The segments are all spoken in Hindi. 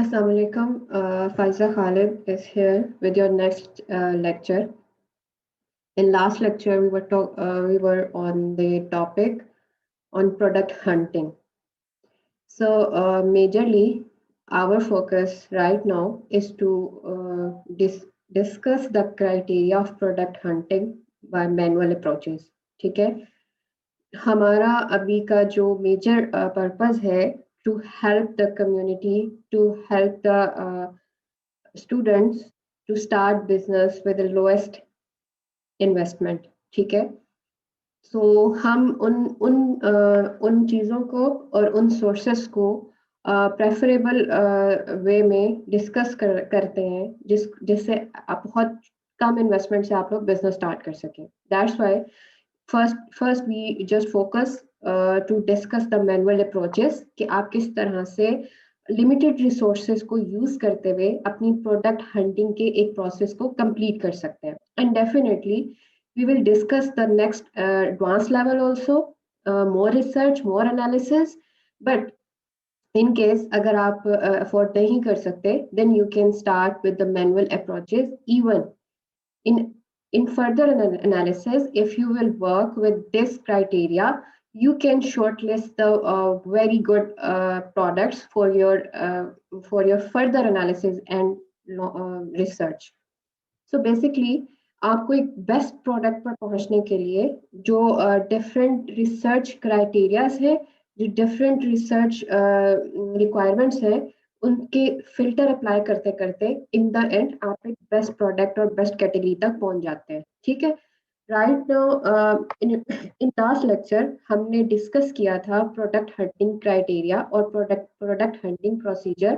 Assalamu alaikum. Faiza Khalid is here with your next lecture. In last lecture, we were on the topic on product hunting. So majorly, our focus right now is to discuss the criteria of product hunting by manual approaches. ठीक है? हमारा अभी का जो मेजर पर्पस है to help the community, to help the students to start business with the lowest investment. ठीक है? सो हम उन चीज़ों को और उन सोर्सेस को प्रेफरेबल वे में डिस्कस करते हैं जिससे आप बहुत कम इन्वेस्टमेंट से आप लोग बिजनेस स्टार्ट कर सकें. That's why first we just focus to discuss the manual approaches कि आप किस तरह से लिमिटेड रिसोर्सेज को यूज करते हुए अपनी प्रोडक्ट हंटिंग के एक प्रोसेस को कंप्लीट कर सकते हैं. And definitely we will discuss the next advanced level also, more research, more analysis. But in case agar aap afford nahi kar sakte, then you can start with the manual approaches. Even in further analysis, if you will work with this criteria, you can shortlist the very good products for your further analysis and research. So basically आपको एक बेस्ट प्रोडक्ट पर पहुंचने के लिए जो डिफरेंट रिसर्च क्राइटेरियाज है, जो डिफरेंट रिसर्च रिक्वायरमेंट्स है, उनके फिल्टर अप्लाई करते करते इन द एंड आप एक बेस्ट प्रोडक्ट और बेस्ट कैटेगरी तक पहुंच जाते हैं. ठीक है? Right now in last lecture हमने डिस्कस किया था प्रोडक्ट हंटिंग क्राइटेरिया और प्रोडक्ट हंटिंग प्रोसीजर,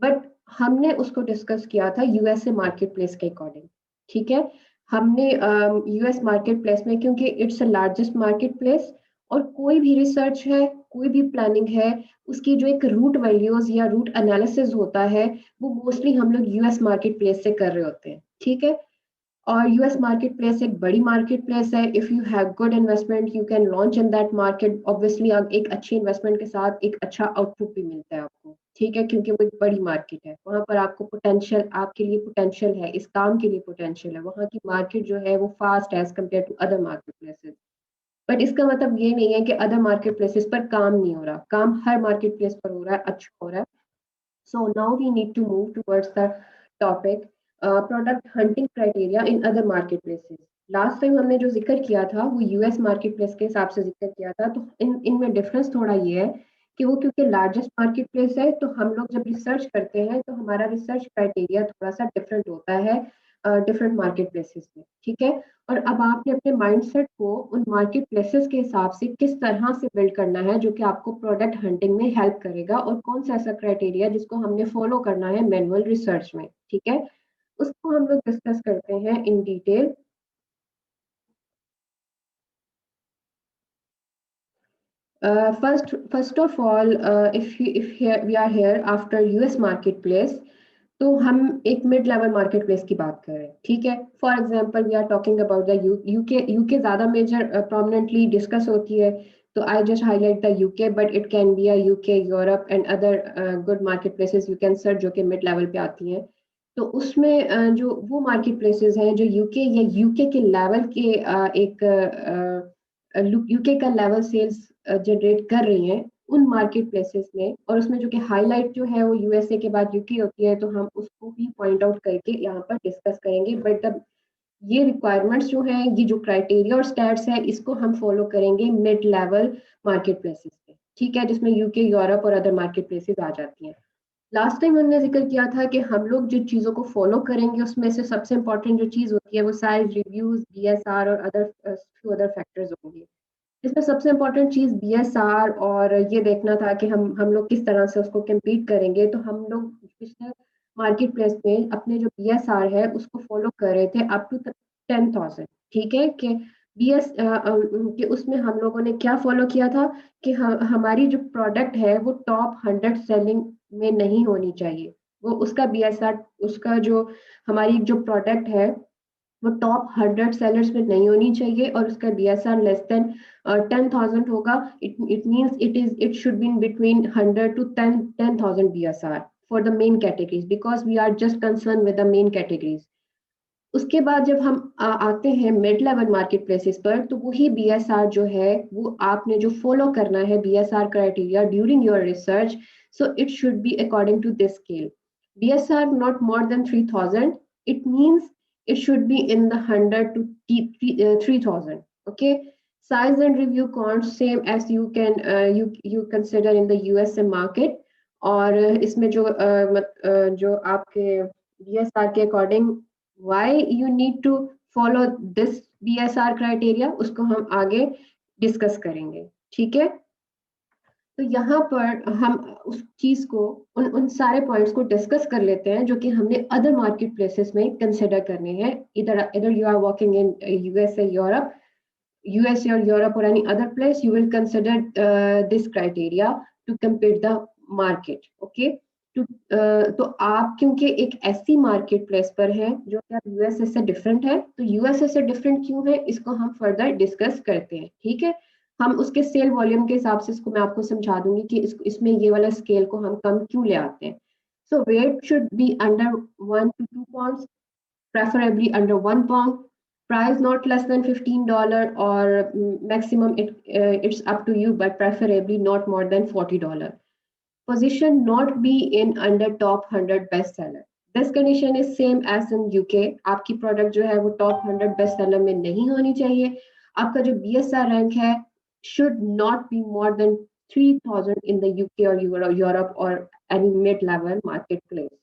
बट हमने उसको डिस्कस किया था यूएसए मार्केट प्लेस के अकॉर्डिंग. ठीक है? हमने यूएस मार्केट प्लेस में, क्योंकि it's the largest market place और कोई भी रिसर्च है, कोई भी प्लानिंग है, उसकी जो एक रूट वैल्यूज या रूट एनालिसिस होता है वो मोस्टली हम लोग यूएस मार्केट प्लेस से कर रहे होते हैं. ठीक है? और यूएस मार्केट प्लेस एक बड़ी मार्केट प्लेस है. If you have good investment you can launch in that market. Obviously एक अच्छी इन्वेस्टमेंट के साथ एक अच्छा आउटपुट भी मिलता है आपको. ठीक है? क्योंकि वो एक बड़ी मार्केट है, वहां पर आपको पोटेंशियल, आपके लिए पोटेंशियल है, इस काम के लिए पोटेंशियल है. वहां की मार्केट जो है वो फास्ट है as compare to other market places. But इसका मतलब ये नहीं है कि अदर मार्केट प्लेसेस पर काम नहीं हो रहा. काम हर मार्केट प्लेस पर हो रहा है, अच्छा हो रहा है. So now we need to move towards the topic product hunting criteria in other market places. Last time हमने जो जिक्र किया था वो यूएस मार्केट प्लेस के हिसाब से जिक्र किया था. तो इनमें डिफरेंस थोड़ा ये है कि वो क्योंकि लार्जेस्ट मार्केट प्लेस है, तो हम लोग जब रिसर्च करते हैं तो हमारा रिसर्च क्राइटेरिया थोड़ा सा डिफरेंट होता है डिफरेंट मार्केट प्लेसेस में. ठीक है? और अब आपने अपने माइंडसेट को उन मार्केट प्लेसेस के हिसाब से किस तरह से बिल्ड करना है जो कि आपको प्रोडक्ट हंटिंग में हेल्प करेगा, और कौन सा ऐसा क्राइटेरिया जिसको हमने फॉलो करना है मैनुअल रिसर्च में. ठीक है? उसको हम लोग डिस्कस करते हैं in detail. First of all, if we are here after US marketplace, तो हम एक मिड लेवल मार्केट प्लेस की बात कर रहे हैं. ठीक है? For example we are talking about the UK ज़्यादा मेजर प्रोमिनेंटली डिस्कस होती है, तो I just highlight the UK, but it can be UK, Europe and other good market places you can search जो कि मिड लेवल पे आती हैं. तो उसमें जो वो मार्केट प्लेसेस हैं जो यूके या यूके के लेवल के एक यूके का लेवल सेल्स जनरेट कर रही हैं उन मार्केट प्लेसेस में, और उसमें जो कि हाईलाइट जो है वो यूएसए के बाद यूके होती है, तो हम उसको भी पॉइंट आउट करके यहाँ पर डिस्कस करेंगे. बट अब ये रिक्वायरमेंट्स जो हैं, ये जो क्राइटेरिया और स्टैट्स है, इसको हम फॉलो करेंगे मिड लेवल मार्केट प्लेसेस पे. ठीक है? जिसमें यूके, यूरोप और अदर मार्केट प्लेसेस आ जाती हैं. लास्ट टाइम हमने जिक्र किया था कि हम लोग जिन चीज़ों को फॉलो करेंगे उसमें से सबसे इंपॉर्टेंट जो चीज़ होती है वो साइज, रिव्यूज, बीएसआर और फ्यू अदर फैक्टर्स होंगे. इसमें सबसे इम्पोर्टेंट चीज़ बीएसआर और ये देखना था कि हम लोग किस तरह से उसको कम्पीट करेंगे. तो हम लोग पिछले मार्केट प्लेस में अपने जो बीएसआर है उसको फॉलो कर रहे थे अप टू 10,000. ठीक है? कि कि उसमें हम लोगों ने क्या फॉलो किया था कि हमारी जो प्रोडक्ट है वो टॉप 100 सेलिंग में नहीं होनी चाहिए. वो उसका बीएसआर, उसका जो हमारी जो प्रोडक्ट है वो टॉप 100 सेलर्स में नहीं होनी चाहिए, और उसका बीएसआर लेस देन 10,000 होगा. It means it should be in between 100 to 10,000 BSR for the main categories because we are just concerned with the main categories. उसके बाद जब हम आते हैं मिड लेवल मार्केट प्लेसेस पर, तो वही BSR जो है वो आपने जो फॉलो करना है BSR criteria during your research, so it should be according to this scale. BSR not more than 3000, it means it should be in the 100 to 3000. Okay, size and review counts same as you can you consider in the USA market. और इसमें जो आपके BSR के according why you need to follow this BSR criteria, उसको हम आगे डिस्कस करेंगे, ठीक है। तो यहाँ पर हम उस चीज को उन सारे पॉइंट्स को डिस्कस कर लेते हैं जो कि हमने अदर मार्केट प्लेसेस में कंसिडर करने हैं। इधर you are working in USA, or Europe or any other place, you will consider this criteria to compare the market. Okay, तो आप क्योंकि एक ऐसी मार्केट प्लेस पर हैं जो कि आप यूएसए से डिफरेंट है, तो यूएसए से डिफरेंट क्यों है इसको हम फर्दर डिस्कस करते हैं, ठीक है। हम उसके सेल वॉल्यूम के हिसाब से इसको मैं आपको समझा दूंगी कि इसमें ये वाला स्केल को हम कम क्यों ले आते हैं। So weight should be under 1 to 2 pounds, preferably under 1 pound. Price not less than $15 or maximum it's up to you, but preferably not more than $40. Position not be in under top 100 bestseller. This condition is same as in UK. आपकी प्रोडक्ट जो है वो टॉप 100 बेस्ट सेलर में नहीं होनी चाहिए। आपका जो BSR रैंक है should not be more than 3000 in the UK or Europe or any mid-level marketplace.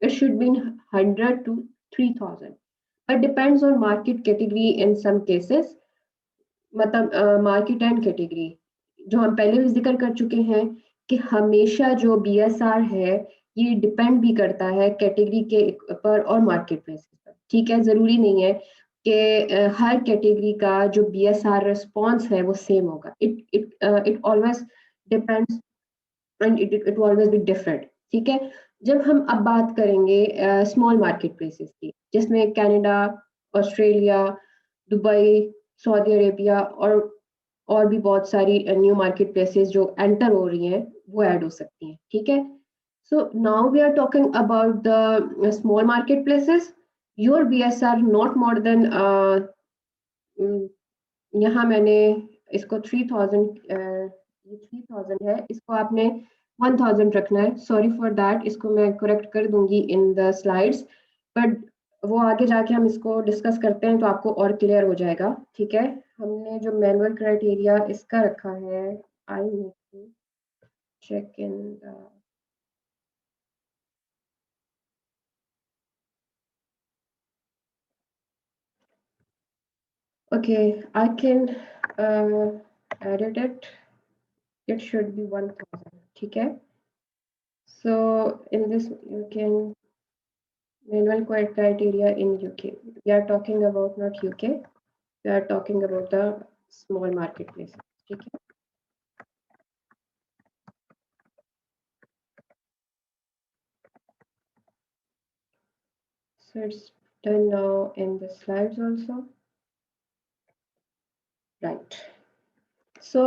It should be 100 to 3000. But depends on market category in some cases. मतलब मार्केट एंड कैटेगरी जो हम पहले भी जिक्र कर चुके हैं कि हमेशा जो BSR है ये डिपेंड भी करता है कैटेगरी के पर और मार्केट प्लेस पर, ठीक है। जरूरी नहीं है कि हर कैटेगरी का जो BSR रिस्पॉन्स है वो सेम होगा। It always depends and it always be different, ठीक है। जब हम अब बात करेंगे स्मॉल मार्केट प्लेसेस की, जिसमें Canada, Australia, Dubai, Saudi Arabia और भी बहुत सारी न्यू मार्केट प्लेसेस जो एंटर हो रही हैं वो ऐड हो सकती हैं, ठीक है। So now we are talking about the small market places. Your BSR not more than, यहाँ मैंने इसको 3000 है, इसको आपने 1000 रखना है। सॉरी फॉर दैट, इसको मैं करेक्ट कर दूंगी इन द स्लाइड्स, बट वो आगे जाके हम इसको डिस्कस करते हैं तो आपको और क्लियर हो जाएगा, ठीक है। हमने जो मैनुअल क्राइटेरिया इसका रखा है, I need to check in the okay, I can edit it. It should be 1000, ठीक है। So in this you can manual criteria in UK. We are talking about not UK. We are talking about the small marketplace, ठीक है। So it's done now in the slides also. Right. So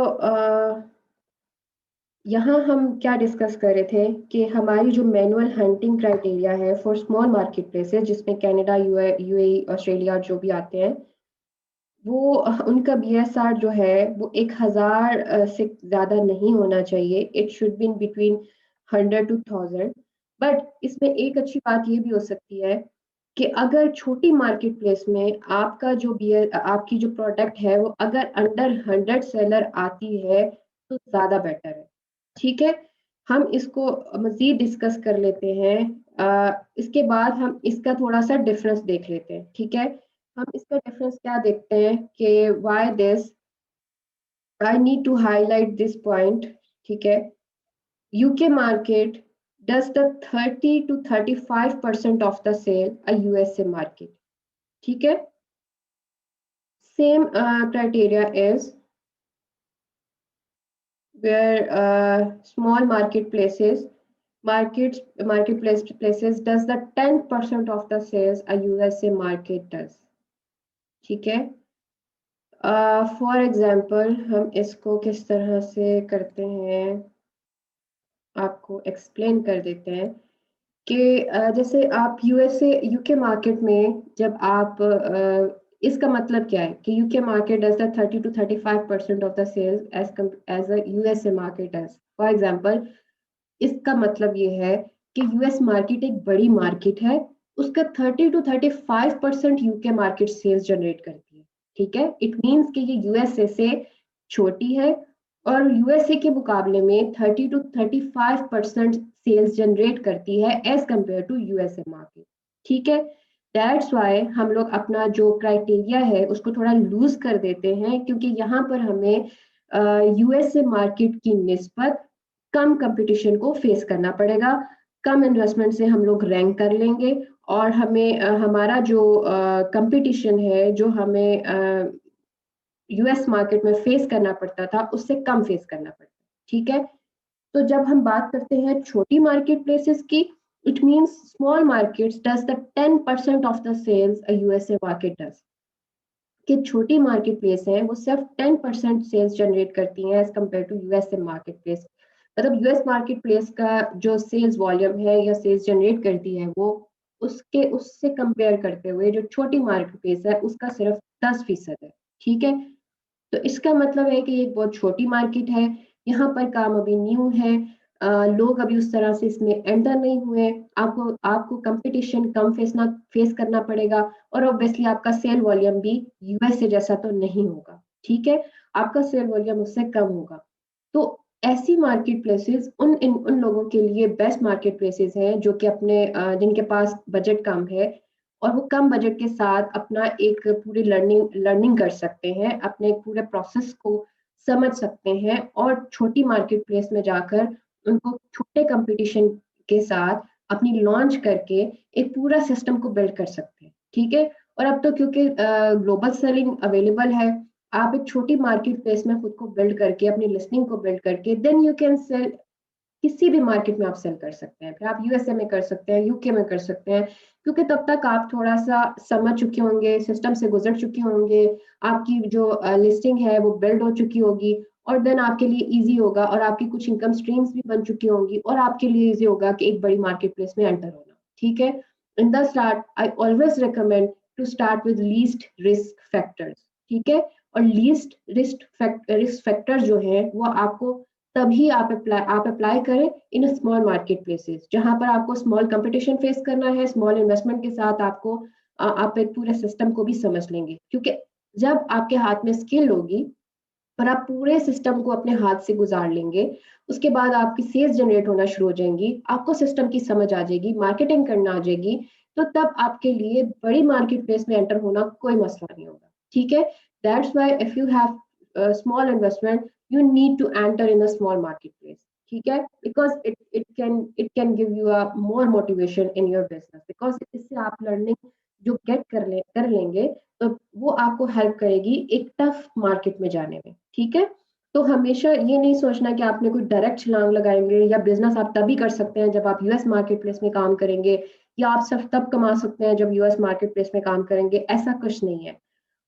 यहाँ हम क्या डिस्कस कर रहे थे कि हमारी जो मैनुअल हंटिंग क्राइटेरिया है फॉर स्मॉल मार्केट प्लेसेस, जिसमें कनाडा, UAE, ऑस्ट्रेलिया जो भी आते हैं, वो उनका BSR जो है वो 1000 से ज्यादा नहीं होना चाहिए। It should be in between 100 to 1000। But इसमें एक अच्छी बात ये भी हो सकती है कि अगर छोटी मार्केट प्लेस में आपकी जो प्रोडक्ट है वो अगर अंडर 100 सेलर आती है तो ज्यादा बेटर है, ठीक है। हम इसको मजीद डिस्कस कर लेते हैं। इसके बाद हम इसका थोड़ा सा डिफरेंस देख लेते हैं, ठीक है। हम इसका डिफरेंस क्या देखते हैं कि why this, I need to highlight this point, ठीक है। UK market does the 30 to 35% of the sale a USA market, ठीक है। Same criteria is where small marketplaces does the 10% of the sales a USA market does, ठीक है। फॉर एग्जाम्पल हम इसको किस तरह से करते हैं आपको एक्सप्लेन कर देते हैं। कि जैसे आप यूएसए यूके मार्केट में जब आप इसका मतलब क्या है कि UK market does the 30 to 35% of the sales as a USA market as for example. इसका मतलब ये है कि यूएस मार्केट एक बड़ी मार्केट है, उसका 30 to 35% UK market sales generate करती है। ठीक है, इट मीन्स कि ये यूएसए से छोटी है और यूएसए के मुकाबले में 30 to 35% सेल्स जनरेट करती है as compare to USA market. ठीक है, दैट्स वाई हम लोग अपना जो क्राइटेरिया है उसको थोड़ा लूज कर देते हैं, क्योंकि यहाँ पर हमें यूएसए मार्केट की निस्बत कम कंपटीशन को फेस करना पड़ेगा, कम इन्वेस्टमेंट से हम लोग रैंक कर लेंगे और हमें हमारा जो कंपटीशन है जो हमें यूएस मार्केट में फेस करना पड़ता था उससे कम फेस करना पड़ता है। ठीक है, तो जब हम बात करते हैं छोटी मार्केट प्लेसेस की, it means small markets does the 10% of the sales a USA market does. कि छोटी मार्केट प्लेस है वो सिर्फ 10% सेल्स जनरेट करती हैं as compare to USA market place. मतलब यूएस मार्केट प्लेस का जो सेल्स वॉल्यूम है या सेल्स जनरेट करती है वो उसके उससे कंपेयर करते हुए जो छोटी मार्केट प्लेस है उसका सिर्फ 10% है। ठीक है, तो इसका मतलब है कि ये एक बहुत छोटी मार्केट है, यहाँ पर काम अभी न्यू है, लोग अभी उस तरह से इसमें एंटर नहीं हुए, आपको आपको कंपटीशन कम फेस करना पड़ेगा और ऑब्वियसली आपका सेल वॉल्यूम भी यूएसए जैसा तो नहीं होगा। ठीक है, आपका सेल वॉल्यूम उससे कम होगा। तो ऐसी मार्केट प्लेसेस उन लोगों के लिए बेस्ट मार्केट प्लेसेस हैं जो कि अपने जिनके पास बजट कम है और वो कम बजट के साथ अपना एक पूरी लर्निंग कर सकते हैं, अपने एक पूरे प्रोसेस को समझ सकते हैं और छोटी मार्केट प्लेस में जाकर उनको छोटे कंपटीशन के साथ अपनी लॉन्च करके एक पूरा सिस्टम को बिल्ड कर सकते हैं। ठीक है, और अब तो क्योंकि ग्लोबल सेलिंग अवेलेबल है, आप एक छोटी मार्केट प्लेस में खुद को बिल्ड करके अपनी लिस्टिंग को बिल्ड करके देन यू कैन सेल किसी भी मार्केट में आप सेल कर सकते हैं, फिर आप यूएसए में कर सकते हैं, यूके में कर सकते हैं, क्योंकि तब तक आप थोड़ा सा समझ चुके होंगे, सिस्टम से गुजर चुके होंगे, आपकी जो लिस्टिंग है वो बिल्ड हो चुकी होगी और देन आपके लिए इजी होगा और आपकी कुछ इनकम स्ट्रीम्स भी बन चुकी होंगी और आपके लिए इजी होगा कि एक बड़ी मार्केट प्लेस में एंटर होना। ठीक है, in the start I always recommend to start with least risk factors. ठीक है, और लीस्ट रिस्क फैक्टर जो है वो आपको तभी आप अप्लाई करें इन स्मॉल मार्केट प्लेसेस जहां पर आपको स्मॉल कंपटीशन फेस करना है, स्मॉल इन्वेस्टमेंट के साथ आपको आप एक पूरे सिस्टम को भी समझ लेंगे, क्योंकि जब आपके हाथ में स्किल होगी और आप पूरे सिस्टम को अपने हाथ से गुजार लेंगे, उसके बाद आपकी सेल्स जनरेट होना शुरू हो जाएंगी, आपको सिस्टम की समझ आ जाएगी, मार्केटिंग करना आ जाएगी, तो तब आपके लिए बड़ी मार्केट प्लेस में एंटर होना कोई मसला नहीं होगा। ठीक है, that's why if you have small investment you need to enter in a small marketplace। ठीक है, because it can give you a more motivation in your business, because इससे आप लर्निंग जो गेट कर लेंगे तो वो आपको हेल्प करेगी एक टफ मार्केट में जाने में। ठीक है, तो हमेशा ये नहीं सोचना कि आपने कोई डायरेक्ट छलांग लगाएंगे, या बिजनेस आप तभी कर सकते हैं जब आप यूएस मार्केट प्लेस में काम करेंगे, या आप सिर्फ तब कमा सकते हैं जब यूएस मार्केट प्लेस में काम करेंगे, ऐसा कुछ नहीं है।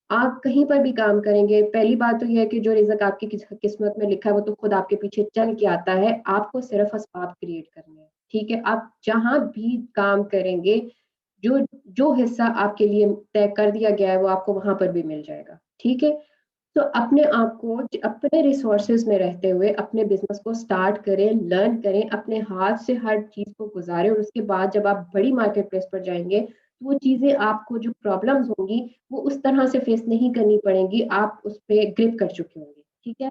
आप कहीं पर भी काम करेंगे, पहली बात तो ये है कि जो रिज़्क आपकी किस्मत में लिखा है वो तो खुद आपके पीछे चल के आता है, आपको सिर्फ असबाब क्रिएट करने हैं। ठीक है, आप जहाँ भी काम करेंगे, जो जो हिस्सा आपके लिए तय कर दिया गया है वो आपको वहां पर भी मिल जाएगा। ठीक है, तो अपने आप को अपने रिसोर्सेज में रहते हुए अपने बिजनेस को स्टार्ट करें, लर्न करें, अपने हाथ से हर चीज को गुजारें और उसके बाद जब आप बड़ी मार्केट प्लेस पर जाएंगे तो वो चीजें आपको जो प्रॉब्लम्स होंगी वो उस तरह से फेस नहीं करनी पड़ेंगी, आप उस पर ग्रिप कर चुके होंगे। ठीक है,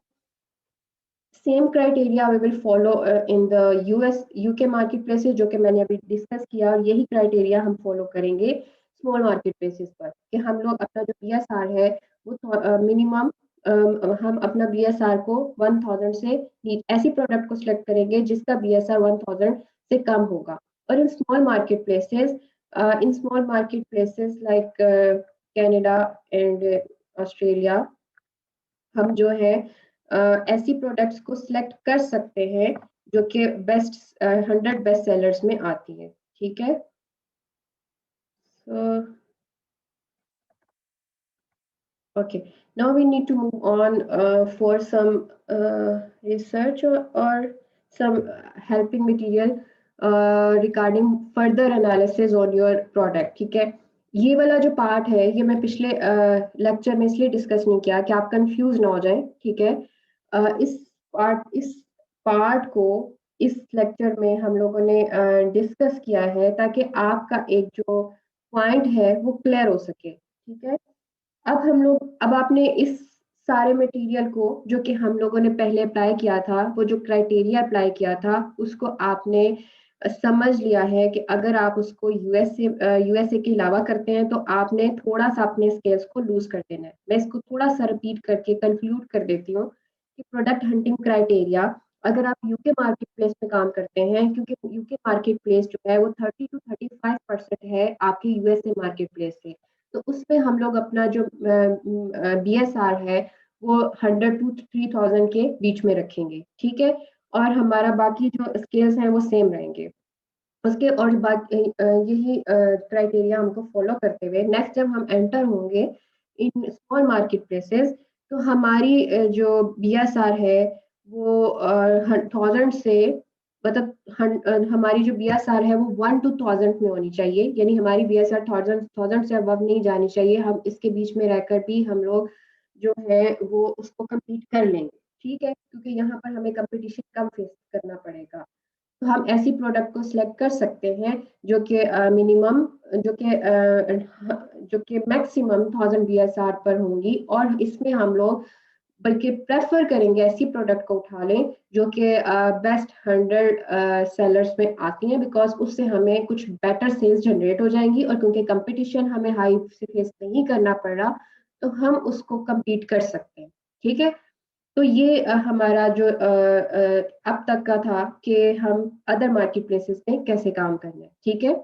same criteria we will follow in the US UK market places जो कि मैंने अभी डिस्कस किया, और यही क्राइटेरिया हम फॉलो करेंगे स्मॉल मार्केट प्लेसेस पर, कि हम लोग अपना जो बीएसआर है वो मिनिमम हम अपना बीएसआर को 1000 से ऐसी प्रोडक्ट को सिलेक्ट करेंगे जिसका बीएसआर 1000 से कम होगा। और in small market places like Canada and Australia हम जो है ऐसी प्रोडक्ट्स को सिलेक्ट कर सकते हैं जो कि बेस्ट 100 बेस्ट सेलर्स में आती है। ठीक है, so okay, now we need to move on for some research or some helping material regarding further analysis on your product. ठीक है, ये वाला जो पार्ट है ये मैं पिछले लेक्चर में इसलिए डिस्कस नहीं किया कि आप कंफ्यूज ना हो जाएं। ठीक है, इस पार्ट को इस लेक्चर में हम लोगों ने डिस्कस किया है ताकि आपका एक जो पॉइंट है वो क्लियर हो सके। ठीक है, अब आपने इस सारे मटेरियल को जो कि हम लोगों ने पहले अप्लाई किया था, वो जो क्राइटेरिया अप्लाई किया था उसको आपने समझ लिया है कि अगर आप उसको यूएसए के अलावा करते हैं तो आपने थोड़ा सा अपने स्केल्स को लूज कर देना है। मैं इसको थोड़ा सा रिपीट करके कंक्लूड कर देती हूँ कि प्रोडक्ट हंटिंग क्राइटेरिया, अगर आप यूके मार्केट प्लेस में काम करते हैं, क्योंकि यूके मार्केट प्लेस जो है वो 30 to 35% है आपके यूएसए मार्केट प्लेस से, तो उसमें हम लोग अपना जो बीएसआर है वो 100 to 3000 के बीच में रखेंगे। ठीक है, और हमारा बाकी जो स्केल्स हैं वो सेम रहेंगे उसके, और बाकी यही क्राइटेरिया हमको फॉलो करते हुए नेक्स्ट जब हम एंटर होंगे इन स्मॉल मार्केट प्लेसेस, तो हमारी जो बीएसआर है वो 1000 से, मतलब हमारी जो बीएसआर है वो 1 to 1000 में होनी चाहिए, यानी हमारी बीएसआर 1000 से अबव नहीं जानी चाहिए। हम इसके बीच में रहकर भी हम लोग जो है वो उसको कम्पीट कर लेंगे। ठीक है, क्योंकि यहाँ पर हमें कंपटीशन कम फेस करना पड़ेगा, तो हम ऐसी प्रोडक्ट को सिलेक्ट कर सकते हैं जो कि मिनिमम, जो कि जो कि मैक्सिमम 1000 बीएसआर पर होंगी, और इसमें हम लोग बल्कि प्रेफर करेंगे ऐसी प्रोडक्ट को उठा लें जो कि बेस्ट 100 सेलर्स में आती हैं, बिकॉज उससे हमें कुछ बेटर सेल्स जनरेट हो जाएंगी, और क्योंकि कंपटीशन हमें हाई से फेस नहीं करना पड़ रहा तो हम उसको compete कर सकते हैं। ठीक है, तो ये हमारा जो अब तक का था कि हम अदर मार्केट प्लेसेस में कैसे काम करना है। ठीक है,